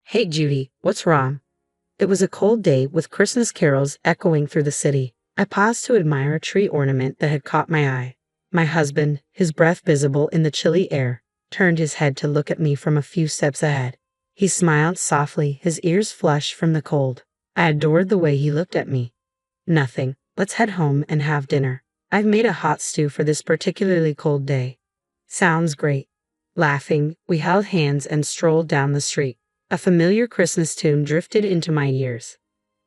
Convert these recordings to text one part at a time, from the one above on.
Hey Judy, what's wrong? It was a cold day with Christmas carols echoing through the city. I paused to admire a tree ornament that had caught my eye. My husband, his breath visible in the chilly air, turned his head to look at me from a few steps ahead. He smiled softly, his ears flushed from the cold. I adored the way he looked at me. Nothing. Let's head home and have dinner. I've made a hot stew for this particularly cold day. Sounds great. Laughing, we held hands and strolled down the street. A familiar Christmas tune drifted into my ears.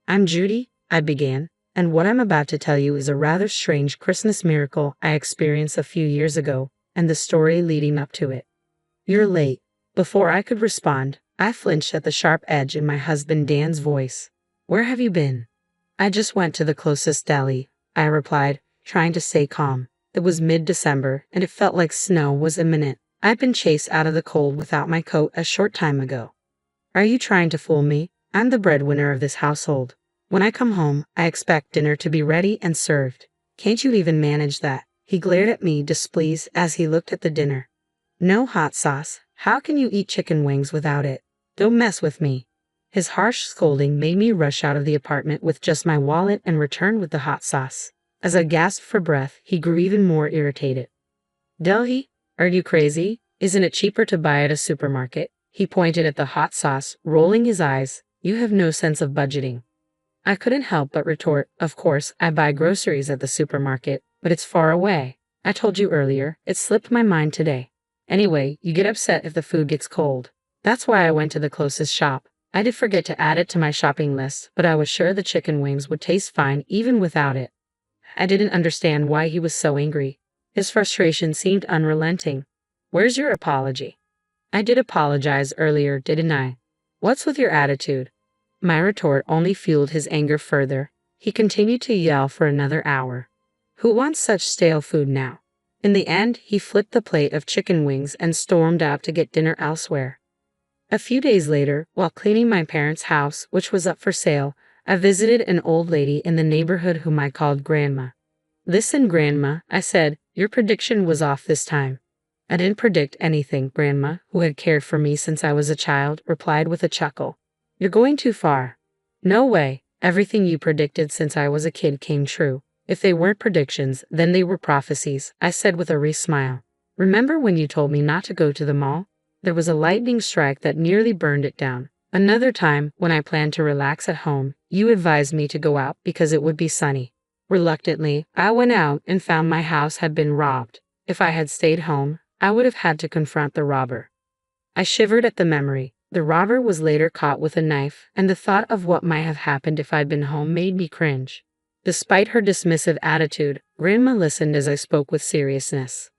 I'm Judy, I began, and what I'm about to tell you is a rather strange Christmas miracle I experienced a few years ago, and the story leading up to it. You're late. Before I could respond, I flinched at the sharp edge in my husband Dan's voice. Where have you been? I just went to the closest deli, I replied, trying to stay calm. It was mid-December, and it felt like snow was imminent. I'd been chased out of the cold without my coat a short time ago. Are you trying to fool me? I'm the breadwinner of this household. When I come home, I expect dinner to be ready and served. Can't you even manage that? He glared at me displeased as he looked at the dinner. No hot sauce. How can you eat chicken wings without it? Don't mess with me. His harsh scolding made me rush out of the apartment with just my wallet and return with the hot sauce. As I gasped for breath, he grew even more irritated. Delhi, are you crazy? Isn't it cheaper to buy at a supermarket? He pointed at the hot sauce, rolling his eyes. You have no sense of budgeting. I couldn't help but retort, of course, I buy groceries at the supermarket, but it's far away. I told you earlier, it slipped my mind today. Anyway, you get upset if the food gets cold. That's why I went to the closest shop. I did forget to add it to my shopping list, but I was sure the chicken wings would taste fine even without it. I didn't understand why he was so angry. His frustration seemed unrelenting. Where's your apology? I did apologize earlier, didn't I? What's with your attitude? My retort only fueled his anger further. He continued to yell for another hour. Who wants such stale food now? In the end, he flipped the plate of chicken wings and stormed out to get dinner elsewhere. A few days later, while cleaning my parents' house, which was up for sale, I visited an old lady in the neighborhood whom I called Grandma. Listen, Grandma, I said, your prediction was off this time. I didn't predict anything, Grandma, who had cared for me since I was a child, replied with a chuckle. You're going too far. No way. Everything you predicted since I was a kid came true. If they weren't predictions, then they were prophecies, I said with a wry smile. Remember when you told me not to go to the mall? There was a lightning strike that nearly burned it down. Another time, when I planned to relax at home, you advised me to go out because it would be sunny. Reluctantly, I went out and found my house had been robbed. If I had stayed home, I would have had to confront the robber. I shivered at the memory. The robber was later caught with a knife, and the thought of what might have happened if I'd been home made me cringe. Despite her dismissive attitude, Grandma listened as I spoke with seriousness.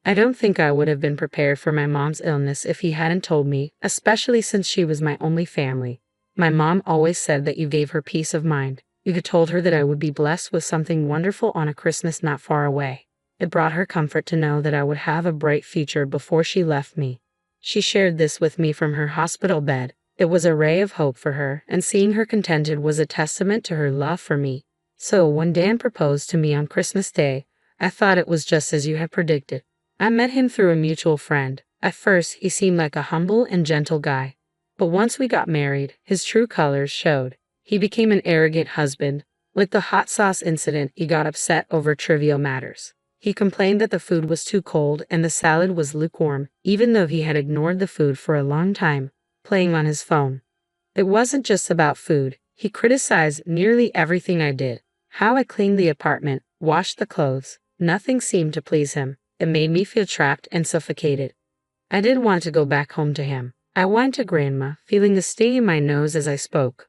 I don't think I would have been prepared for my mom's illness if he hadn't told me, especially since she was my only family. My mom always said that you gave her peace of mind. You had told her that I would be blessed with something wonderful on a Christmas not far away. It brought her comfort to know that I would have a bright future before she left me. She shared this with me from her hospital bed. It was a ray of hope for her, and seeing her contented was a testament to her love for me. So when Dan proposed to me on Christmas Day, I thought it was just as you had predicted. I met him through a mutual friend. At first, he seemed like a humble and gentle guy. But once we got married, his true colors showed. He became an arrogant husband. Like the hot sauce incident, he got upset over trivial matters. He complained that the food was too cold and the salad was lukewarm, even though he had ignored the food for a long time, playing on his phone. It wasn't just about food. He criticized nearly everything I did. How I cleaned the apartment, washed the clothes. Nothing seemed to please him. It made me feel trapped and suffocated. I didn't want to go back home to him. I went to Grandma, feeling a sting in my nose as I spoke.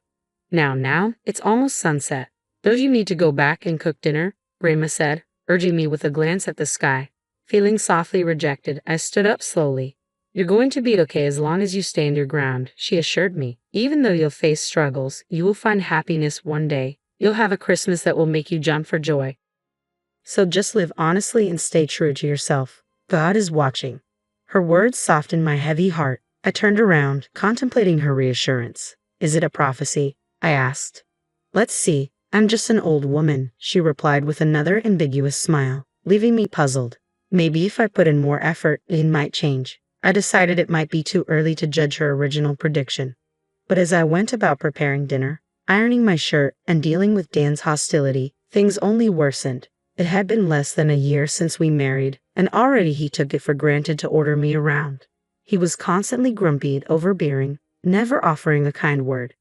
Now, it's almost sunset. Don't you need to go back and cook dinner? Grandma said, urging me with a glance at the sky. Feeling softly rejected, I stood up slowly. You're going to be okay as long as you stand your ground, she assured me. Even though you'll face struggles, you will find happiness one day. You'll have a Christmas that will make you jump for joy. So just live honestly and stay true to yourself. God is watching. Her words softened my heavy heart. I turned around, contemplating her reassurance. Is it a prophecy? I asked. Let's see. I'm just an old woman, she replied with another ambiguous smile, leaving me puzzled. Maybe if I put in more effort, it might change. I decided it might be too early to judge her original prediction. But as I went about preparing dinner, ironing my shirt, and dealing with Dan's hostility, things only worsened. It had been less than a year since we married, and already he took it for granted to order me around. He was constantly grumpy and overbearing, never offering a kind word.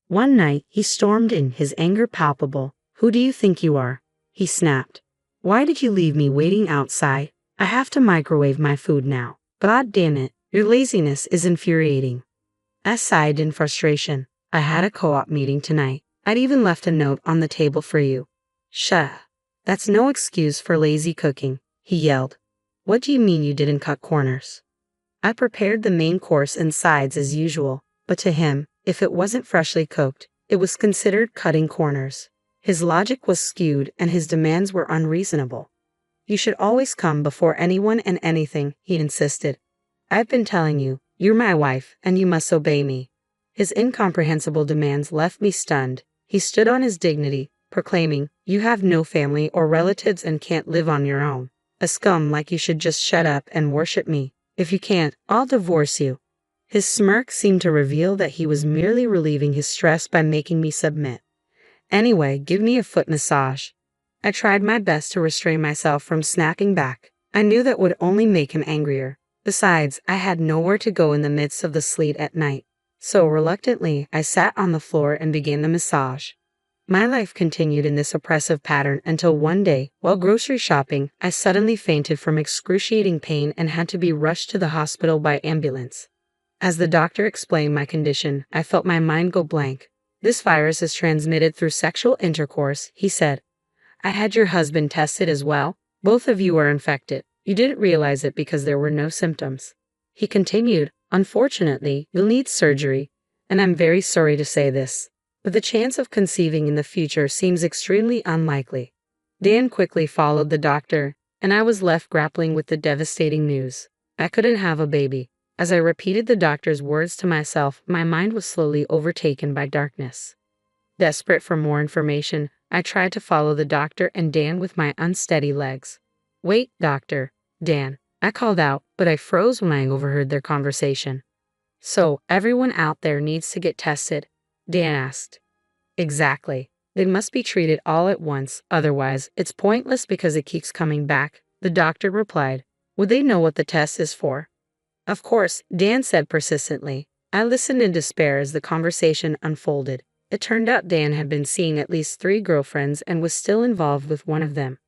One night, he stormed in, his anger palpable. "Who do you think you are?" he snapped. "Why did you leave me waiting outside? I have to microwave my food now. God damn it, your laziness is infuriating." I sighed in frustration. "I had a co-op meeting tonight. I'd even left a note on the table for you." "Shut. That's no excuse for lazy cooking," he yelled. "What do you mean you didn't cut corners?" I prepared the main course and sides as usual, but to him, if it wasn't freshly cooked, it was considered cutting corners. His logic was skewed and his demands were unreasonable. "You should always come before anyone and anything," he insisted. "I've been telling you, you're my wife, and you must obey me." His incomprehensible demands left me stunned. He stood on his dignity, proclaiming, "You have no family or relatives and can't live on your own. A scum like you should just shut up and worship me. If you can't, I'll divorce you." His smirk seemed to reveal that he was merely relieving his stress by making me submit. "Anyway, give me a foot massage." I tried my best to restrain myself from snapping back. I knew that would only make him angrier. Besides, I had nowhere to go in the midst of the sleet at night. So reluctantly, I sat on the floor and began the massage. My life continued in this oppressive pattern until one day, while grocery shopping, I suddenly fainted from excruciating pain and had to be rushed to the hospital by ambulance. As the doctor explained my condition, I felt my mind go blank. "This virus is transmitted through sexual intercourse," he said. "I had your husband tested as well. Both of you are infected. You didn't realize it because there were no symptoms." He continued, "Unfortunately, you'll need surgery, and I'm very sorry to say this, but the chance of conceiving in the future seems extremely unlikely." Dan quickly followed the doctor, and I was left grappling with the devastating news. I couldn't have a baby. As I repeated the doctor's words to myself, my mind was slowly overtaken by darkness. Desperate for more information, I tried to follow the doctor and Dan with my unsteady legs. "Wait, doctor, Dan," I called out, but I froze when I overheard their conversation. "So, everyone out there needs to get tested?" Dan asked. "Exactly. They must be treated all at once, otherwise, it's pointless because it keeps coming back," the doctor replied. "Would they know what the test is for?" "Of course," Dan said persistently. I listened in despair as the conversation unfolded. It turned out Dan had been seeing at least 3 girlfriends and was still involved with one of them.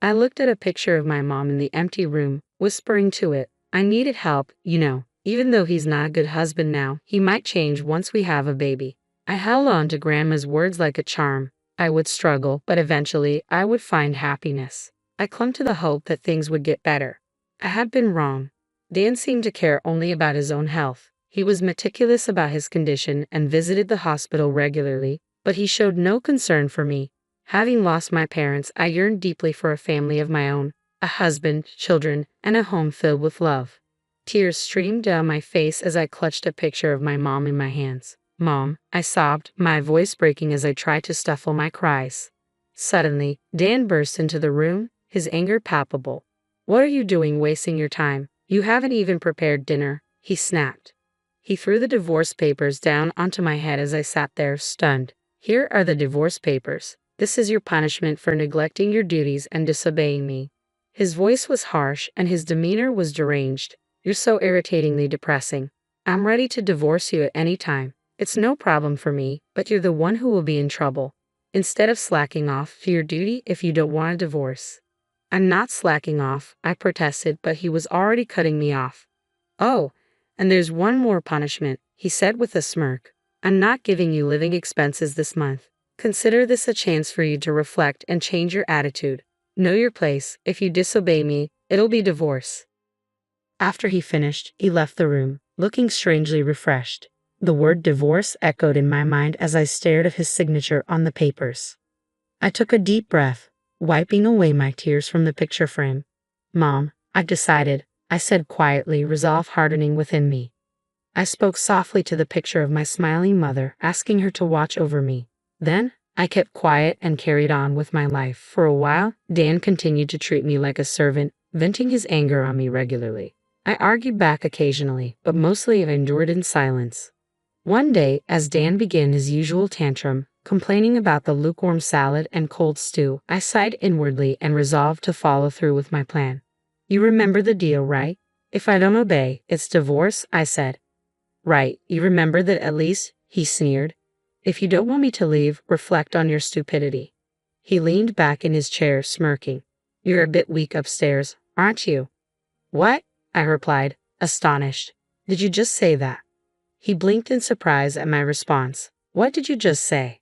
I looked at a picture of my mom in the empty room, whispering to it, "I needed help, you know. Even though he's not a good husband now, he might change once we have a baby." I held on to Grandma's words like a charm. I would struggle, but eventually I would find happiness. I clung to the hope that things would get better. I had been wrong. Dan seemed to care only about his own health. He was meticulous about his condition and visited the hospital regularly, but he showed no concern for me. Having lost my parents, I yearned deeply for a family of my own, a husband, children, and a home filled with love. Tears streamed down my face as I clutched a picture of my mom in my hands. "Mom," I sobbed, my voice breaking as I tried to stifle my cries. Suddenly, Dan burst into the room, his anger palpable. "What are you doing wasting your time? You haven't even prepared dinner," he snapped. He threw the divorce papers down onto my head as I sat there, stunned. "Here are the divorce papers. This is your punishment for neglecting your duties and disobeying me." His voice was harsh and his demeanor was deranged. "You're so irritatingly depressing. I'm ready to divorce you at any time. It's no problem for me, but you're the one who will be in trouble. Instead of slacking off to your duty if you don't want a divorce." "I'm not slacking off," I protested, but he was already cutting me off. "Oh, and there's one more punishment," he said with a smirk. "I'm not giving you living expenses this month. Consider this a chance for you to reflect and change your attitude. Know your place. If you disobey me, it'll be divorce." After he finished, he left the room, looking strangely refreshed. The word divorce echoed in my mind as I stared at his signature on the papers. I took a deep breath, wiping away my tears from the picture frame. "Mom, I've decided," I said quietly, resolve hardening within me. I spoke softly to the picture of my smiling mother, asking her to watch over me. Then, I kept quiet and carried on with my life. For a while, Dan continued to treat me like a servant, venting his anger on me regularly. I argued back occasionally, but mostly I endured in silence. One day, as Dan began his usual tantrum, complaining about the lukewarm salad and cold stew, I sighed inwardly and resolved to follow through with my plan. You remember the deal, right? If I don't obey, it's divorce, I said. Right, you remember that at least, he sneered. If you don't want me to leave, reflect on your stupidity. He leaned back in his chair, smirking. You're a bit weak upstairs, aren't you? What? I replied, astonished. Did you just say that? He blinked in surprise at my response. What did you just say?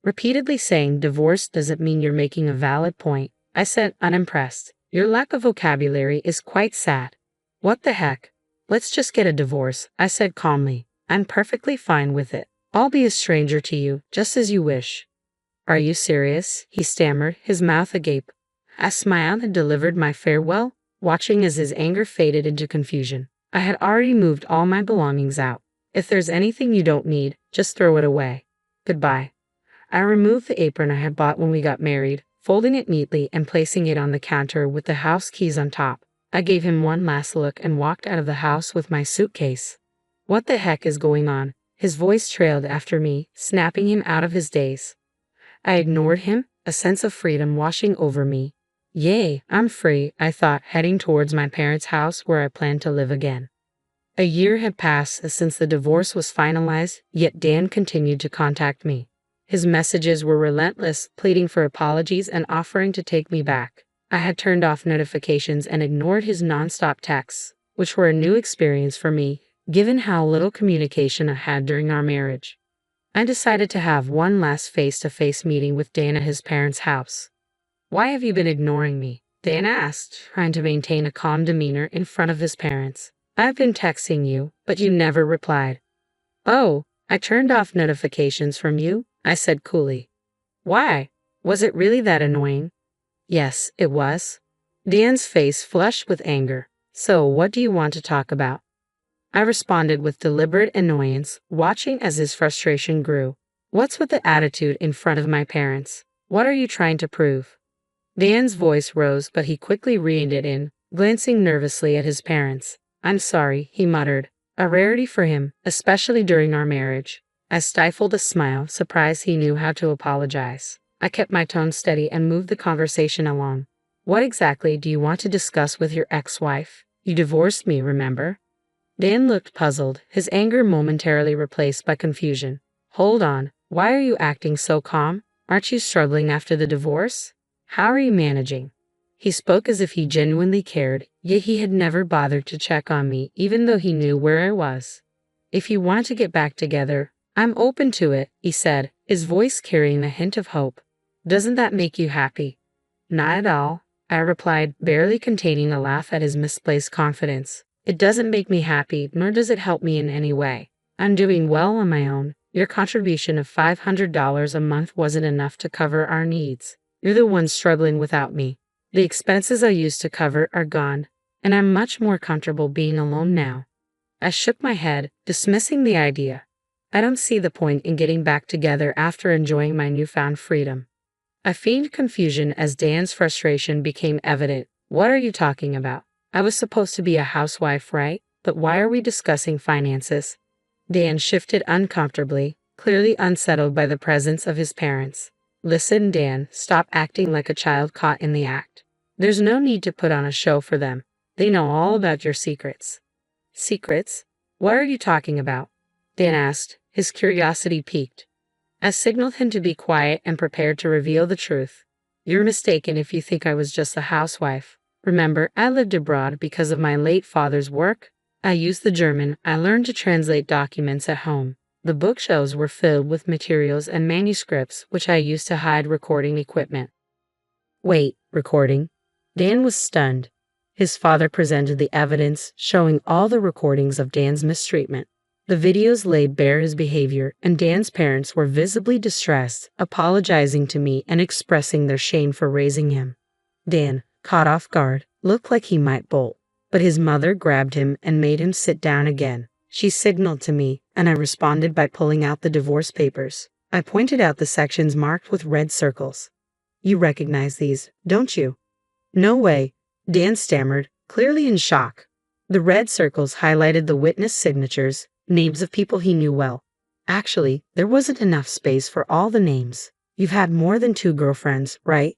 Repeatedly saying divorce doesn't mean you're making a valid point, I said, unimpressed. Your lack of vocabulary is quite sad. What the heck? Let's just get a divorce, I said calmly. I'm perfectly fine with it. I'll be a stranger to you, just as you wish. Are you serious? He stammered, his mouth agape. I smiled and delivered my farewell, watching as his anger faded into confusion. I had already moved all my belongings out. If there's anything you don't need, just throw it away. Goodbye. I removed the apron I had bought when we got married, folding it neatly and placing it on the counter with the house keys on top. I gave him one last look and walked out of the house with my suitcase. What the heck is going on? His voice trailed after me, snapping him out of his daze. I ignored him, a sense of freedom washing over me. Yay, I'm free, I thought, heading towards my parents' house where I planned to live again. A year had passed since the divorce was finalized, yet Dan continued to contact me. His messages were relentless, pleading for apologies and offering to take me back. I had turned off notifications and ignored his nonstop texts, which were a new experience for me, given how little communication I had during our marriage. I decided to have one last face-to-face meeting with Dan at his parents' house. Why have you been ignoring me? Dan asked, trying to maintain a calm demeanor in front of his parents. I've been texting you, but you never replied. Oh, I turned off notifications from you, I said coolly. Why? Was it really that annoying? Yes, it was. Dan's face flushed with anger. So, what do you want to talk about? I responded with deliberate annoyance, watching as his frustration grew. What's with the attitude in front of my parents? What are you trying to prove? Dan's voice rose, but he quickly reined it in, glancing nervously at his parents. I'm sorry, he muttered, a rarity for him, especially during our marriage. I stifled a smile, surprised he knew how to apologize. I kept my tone steady and moved the conversation along. What exactly do you want to discuss with your ex-wife? You divorced me, remember? Dan looked puzzled, his anger momentarily replaced by confusion. Hold on, why are you acting so calm? Aren't you struggling after the divorce? How are you managing? He spoke as if he genuinely cared, yet he had never bothered to check on me, even though he knew where I was. If you want to get back together, I'm open to it, he said, his voice carrying a hint of hope. Doesn't that make you happy? Not at all, I replied, barely containing a laugh at his misplaced confidence. It doesn't make me happy, nor does it help me in any way. I'm doing well on my own. Your contribution of $500 a month wasn't enough to cover our needs. You're the one struggling without me. The expenses I used to cover are gone, and I'm much more comfortable being alone now. I shook my head, dismissing the idea. I don't see the point in getting back together after enjoying my newfound freedom. I feigned confusion as Dan's frustration became evident. What are you talking about? I was supposed to be a housewife, right? But why are we discussing finances? Dan shifted uncomfortably, clearly unsettled by the presence of his parents. Listen, Dan, stop acting like a child caught in the act. There's no need to put on a show for them. They know all about your secrets. Secrets? What are you talking about? Dan asked, his curiosity piqued. I signaled him to be quiet and prepared to reveal the truth. You're mistaken if you think I was just a housewife. Remember, I lived abroad because of my late father's work. I used the German. I learned to translate documents at home. The bookshelves were filled with materials and manuscripts which I used to hide recording equipment. Wait, recording? Dan was stunned. His father presented the evidence, showing all the recordings of Dan's mistreatment. The videos laid bare his behavior, and Dan's parents were visibly distressed, apologizing to me and expressing their shame for raising him. Dan, caught off guard, looked like he might bolt, but his mother grabbed him and made him sit down again. She signaled to me, and I responded by pulling out the divorce papers. I pointed out the sections marked with red circles. You recognize these, don't you? No way, Dan stammered, clearly in shock. The red circles highlighted the witness signatures, names of people he knew well. Actually, there wasn't enough space for all the names. You've had more than 2 girlfriends, right?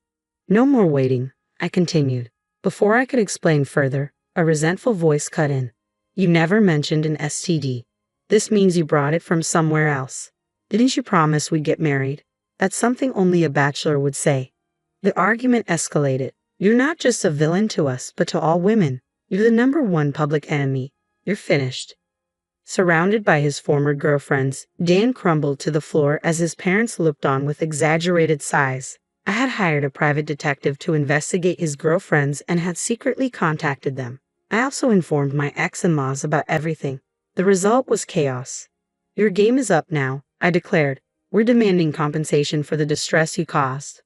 No more waiting, I continued. Before I could explain further, a resentful voice cut in. You never mentioned an STD. This means you brought it from somewhere else. Didn't you promise we'd get married? That's something only a bachelor would say. The argument escalated. You're not just a villain to us, but to all women. You're the #1 public enemy. You're finished. Surrounded by his former girlfriends, Dan crumbled to the floor as his parents looked on with exaggerated sighs. I had hired a private detective to investigate his girlfriends and had secretly contacted them. I also informed my ex-in-laws about everything. The result was chaos. Your game is up now, I declared. We're demanding compensation for the distress you caused.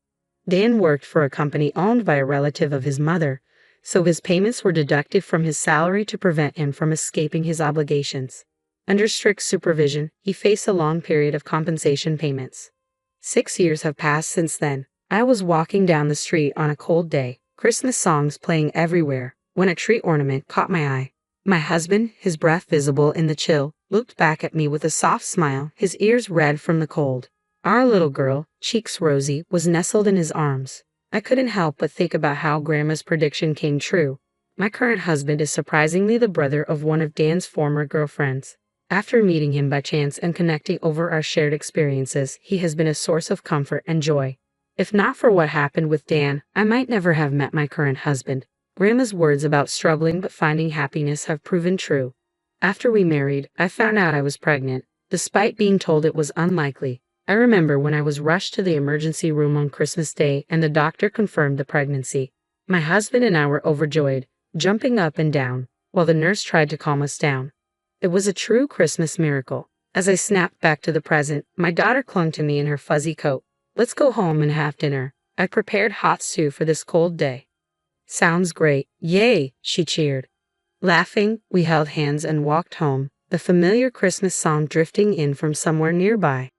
Dan worked for a company owned by a relative of his mother, so his payments were deducted from his salary to prevent him from escaping his obligations. Under strict supervision, he faced a long period of compensation payments. 6 years have passed since then. I was walking down the street on a cold day, Christmas songs playing everywhere, when a tree ornament caught my eye. My husband, his breath visible in the chill, looked back at me with a soft smile, his ears red from the cold. Our little girl, cheeks rosy, was nestled in his arms. I couldn't help but think about how Grandma's prediction came true. My current husband is surprisingly the brother of one of Dan's former girlfriends. After meeting him by chance and connecting over our shared experiences, he has been a source of comfort and joy. If not for what happened with Dan, I might never have met my current husband. Grandma's words about struggling but finding happiness have proven true. After we married, I found out I was pregnant, despite being told it was unlikely. I remember when I was rushed to the emergency room on Christmas Day and the doctor confirmed the pregnancy. My husband and I were overjoyed, jumping up and down, while the nurse tried to calm us down. It was a true Christmas miracle. As I snapped back to the present, my daughter clung to me in her fuzzy coat. Let's go home and have dinner. I prepared hot stew for this cold day. Sounds great. Yay, she cheered. Laughing, we held hands and walked home, the familiar Christmas song drifting in from somewhere nearby.